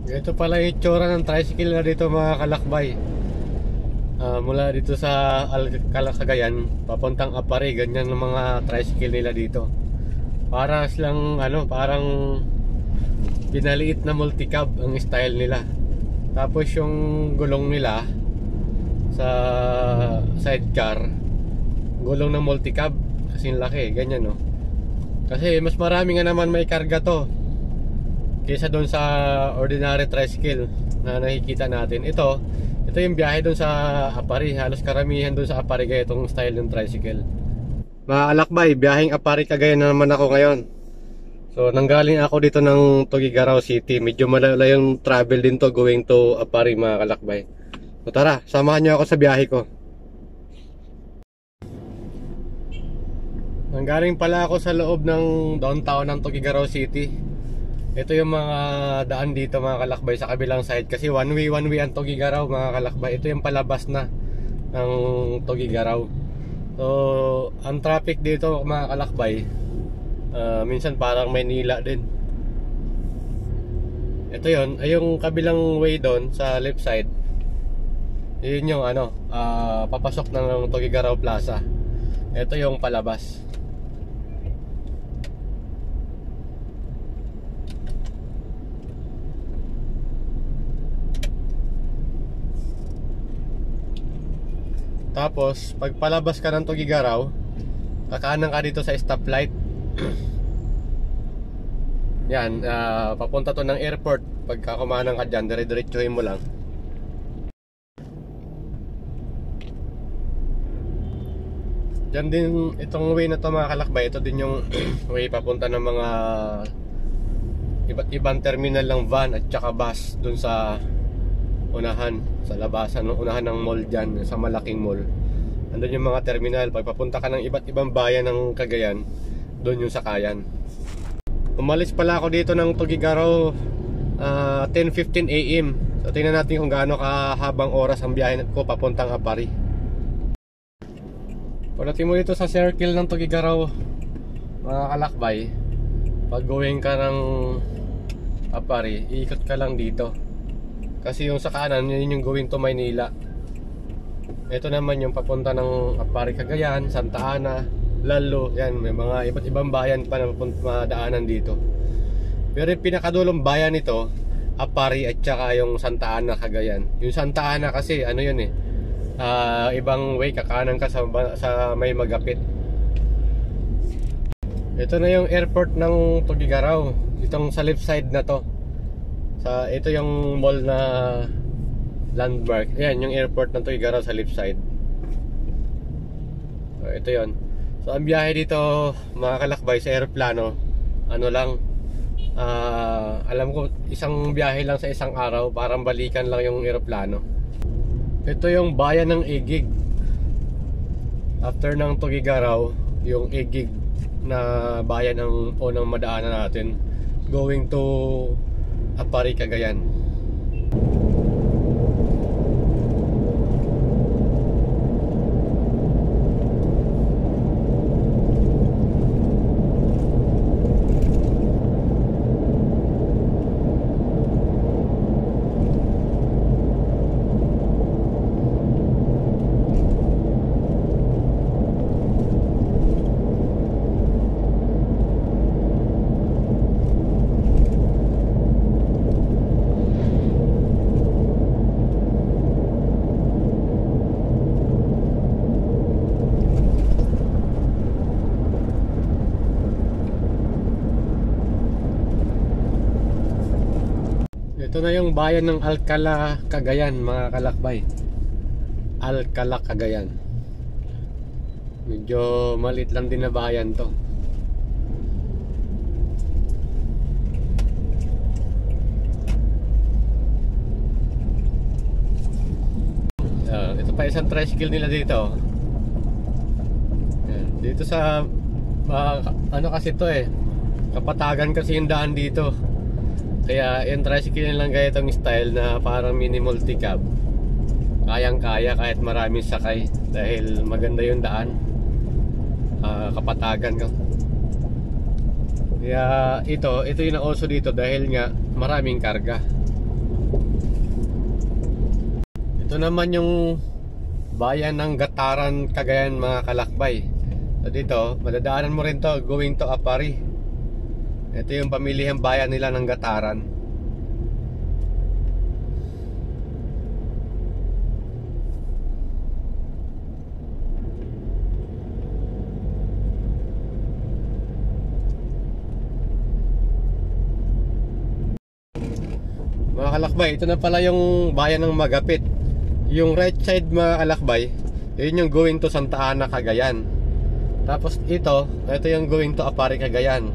Ito pala yung itsura ng tricycle na dito mga kalakbay. Mula dito sa Cagayan papuntang Apari, ganyan ng mga tricycle nila dito. Para silang parang pinaliit na multicab ang style nila. Tapos yung gulong nila sa sidecar, gulong ng multicab kasing laki, ganyan no. Kasi mas marami nga naman may karga to kaysa doon sa ordinary tricycle na nakikita natin. Ito yung biyahe doon sa Apari. Halos karamihan doon sa Apari gaya itong style ng tricycle. Mga alakbay, biyaheng Apari Cagayan na naman ako ngayon. So nanggaling ako dito ng Tuguegarao City. Medyo malayo yung travel din to going to Apari mga kalakbay. So tara, samahan nyo ako sa biyahe ko. Nanggaling pala ako sa loob ng downtown ng Tuguegarao City. Ito yung mga daan dito mga kalakbay sa kabilang side. Kasi one way ang Tuguegarao mga kalakbay. Ito yung palabas na ng Tuguegarao. So ang traffic dito mga kalakbay, minsan parang Maynila din. Ito yun, ay yung kabilang way doon sa left side. Yun yung papasok ng Tuguegarao Plaza. Ito yung palabas. Tapos pag palabas ka ng Tuguegarao, kakanan ka dito sa stoplight. Yan, papunta to ng airport. Pagka kumanan ka dyan, dire-diretsuhin mo lang. Diyan din, itong way na to mga kalakbay, ito din yung way papunta ng mga iba't ibang terminal ng van at saka bus dun sa unahan, sa labasan, unahan ng mall dyan, sa malaking mall. Andun yung mga terminal. Pag papunta ka ng iba't ibang bayan ng Cagayan, doon yung sakayan. Umalis pala ako dito ng Tuguegarao 10:15 AM. So tingnan natin kung gaano kahabang oras ang biyahe ko papuntang Apari. Pagdating mo dito sa circle ng Tuguegarao mga kalakbay, pag going ka ng Apari, iikot ka lang dito. Kasi yung sa kanan, yun yung going to Maynila. Ito naman yung papunta ng Apari Cagayan, Santa Ana, Lalo. Yan, may mga iba't ibang bayan pa na madaanan dito. Pero yung pinakadulong bayan nito, Apari at saka yung Santa Ana Cagayan. Yung Santa Ana kasi yun ibang way, kakanan ka sa may Magapit. Ito na yung airport ng Tuguegarao. Itong sa left side na to. Ito yung mall na landmark. Ayan yung airport ng Tuguegarao sa left side. So, ito yon. So ang biyahe dito mga kalakbay sa aeroplano, alam ko isang biyahe lang sa isang araw. Parang balikan lang yung aeroplano. Ito yung bayan ng Igig. After ng Tuguegarao, yung Igig na bayan ang unang madaanan natin going to Apari Cagayan. Ito na yung bayan ng Alcala, Cagayan mga kalakbay. Alcala, Cagayan. Medyo maliit lang din na bayan to. Ito pa isang tricycle nila dito. Dito sa kasi to kapatagan kasi yung daan dito. Kaya yung tricycle lang gaya itong style na parang mini multicab. Kayang kaya kahit maraming sakay dahil maganda yung daan. Kapatagan ka. Kaya ito yung nauso dito dahil nga maraming karga. Ito naman yung bayan ng Gataran, Cagayan mga kalakbay. So dito, madadaanan mo rin to going to Apari. Ito yung pamilihang bayan nila ng Gataran. Mga kalakbay, ito na pala yung bayan ng Magapit. Yung right side mga kalakbay, yun yung going to Santa Ana, Cagayan. Tapos ito yung going to Apari, Cagayan.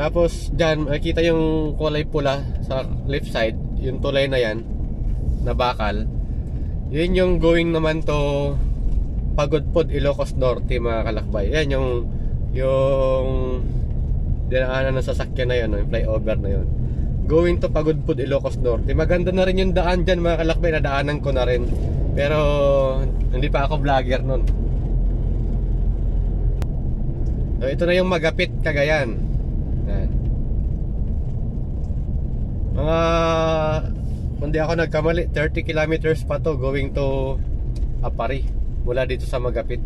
Tapos dyan, makikita yung kulay pula sa left side, yung tulay na yan, na bakal. Yun yung going naman to Pagudpod, Ilocos Norte mga kalakbay. Yan yung dinaanan ng sasakyan na yun, yung flyover na yun. Going to Pagudpod, Ilocos Norte. Maganda na rin yung daan dyan mga kalakbay, nadaanan ko na rin. Pero hindi pa ako vlogger nun. So ito na yung Magapit, Cagayan. Yan. Mga, kung di ako nagkamali, 30 kilometers pa to going to Apari mula dito sa Magapit.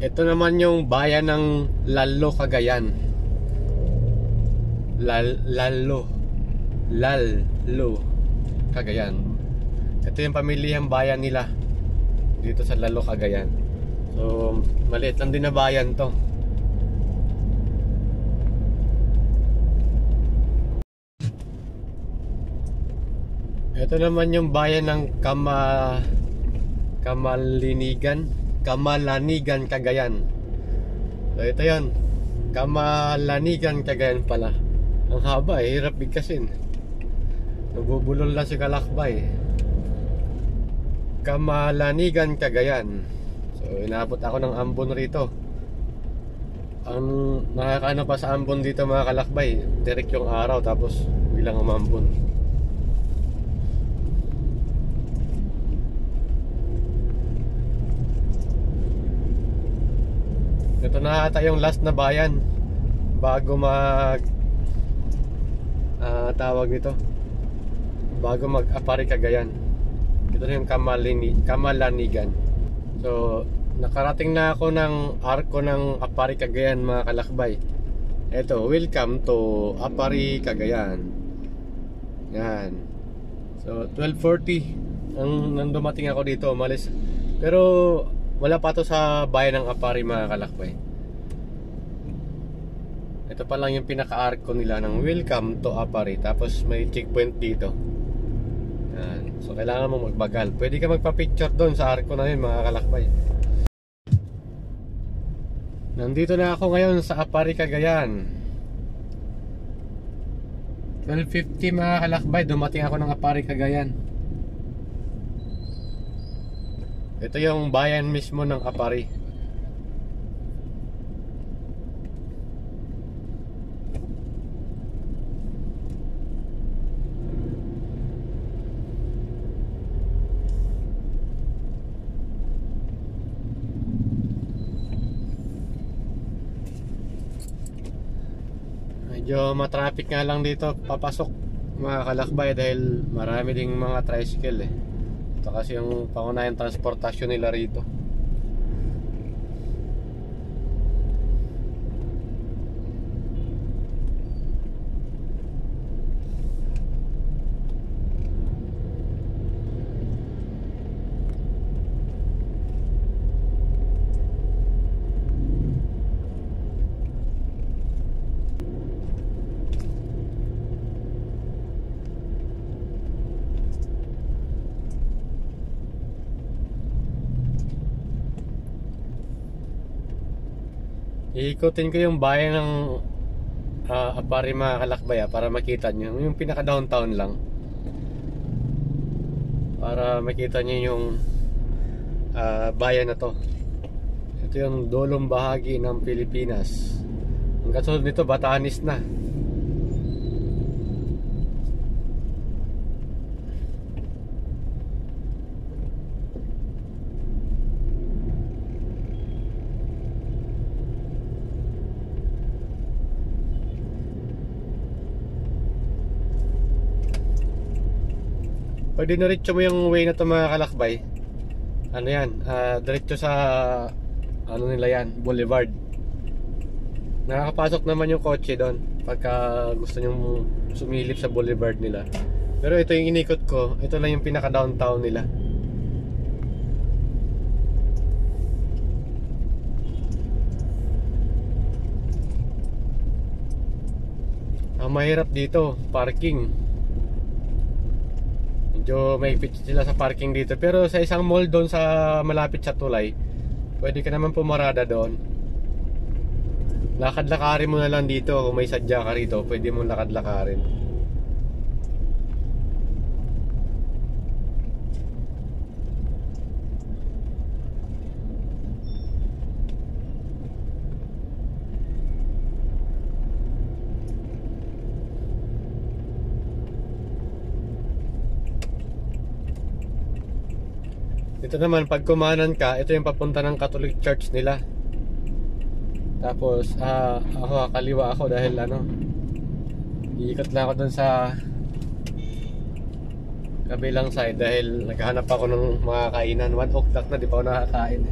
Ito naman yung bayan ng Lalo, Cagayan. Lalo, Cagayan. Ito yung pamilihang bayan nila dito sa Lalo, Cagayan. So maliit lang din na bayan to. Ito naman yung bayan ng Kamalanigan, Cagayan. So ito yun, Kamalanigan, Cagayan pala. Ang haba hirap bigkasin. Nabubulol lang si kalakbay. Kamalanigan, Cagayan. So inabot ako ng ambon rito. Ang nakakaano pa sa ambon dito mga kalakbay, direct yung araw tapos bilang umambon. Ito na ata yung last na bayan bago tawag nito, bago mag-Apari, Cagayan. Ito na yung Kamalanigan. So nakarating na ako ng arko ng Apari, Cagayan mga kalakbay. Ito, welcome to Apari, Cagayan. Yan. So 12:40 nang dumating ako dito, umalis. Pero wala pa to sa bayan ng Apari mga kalakbay. Ito pa lang yung pinaka-arko nila ng welcome to Apari. Tapos may checkpoint dito. Yan. So kailangan mo magbagal. Pwede ka magpa-picture doon sa arko na yun mga kalakbay. Nandito na ako ngayon sa Apari, Cagayan. 12:50 mga kalakbay, dumating ako ng Apari, Cagayan. Ito yung bayan mismo ng Apari. Medyo matraffic nga lang dito papasok mga kalakbay dahil marami ding mga tricycle Ito kasi yung pangunahing transportasyon nila rito. Iikutin ko yung bayan ng Apari mga kalakbay para makita nyo. Yung pinaka downtown lang. Para makita nyo yung bayan na to. Ito yung dulong bahagi ng Pilipinas. Ang kasunod nito, Batanes na. Pag diniretso mo yung way na to mga kalakbay, ano yan, diretso sa ano nila yan, boulevard. Nakakapasok naman yung kotse doon pagka gusto nyong sumilip sa boulevard nila. Pero ito yung inikot ko, ito lang yung pinaka downtown nila. Ang mahirap dito, parking. Medyo mahigpit sila sa parking dito. Pero sa isang mall doon sa malapit sa tulay, pwede ka naman pumarada doon. Lakad-lakarin mo na lang dito. Kung may sadya ka rito, pwede mong lakad-lakarin. Ito naman, pag kumanan ka, ito yung papunta ng Catholic Church nila. Tapos, ako, kaliwa ako dahil ano, iikot lang ako dun sa kabilang side dahil naghahanap ako ng mga kainan. 1 o'clock na, di pa ako nakakain.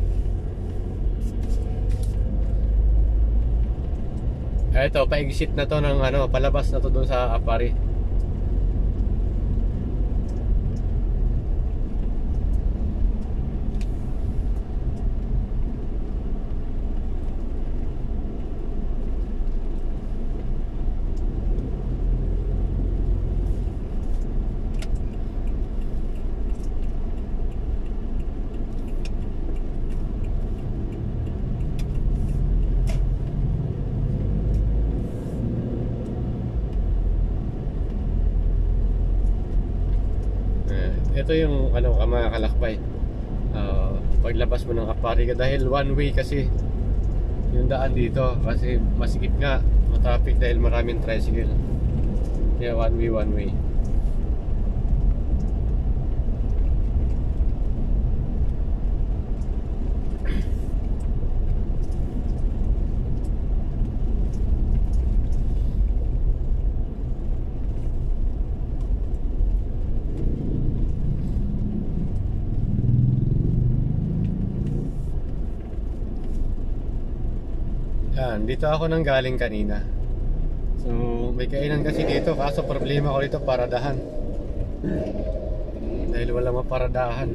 Ito, pa-exit na to ng ano, palabas na to dun sa Apari. Ito yung ano, mga kalakbay, paglabas mo ng Apari ka, dahil one way kasi yung daan dito, kasi masikip nga, matraffic dahil maraming tricycle. Kaya one way. Yan, dito ako nang galing kanina. So, may kainan kasi dito, kaso problema ko dito paradahan. Dahil wala maparadahan.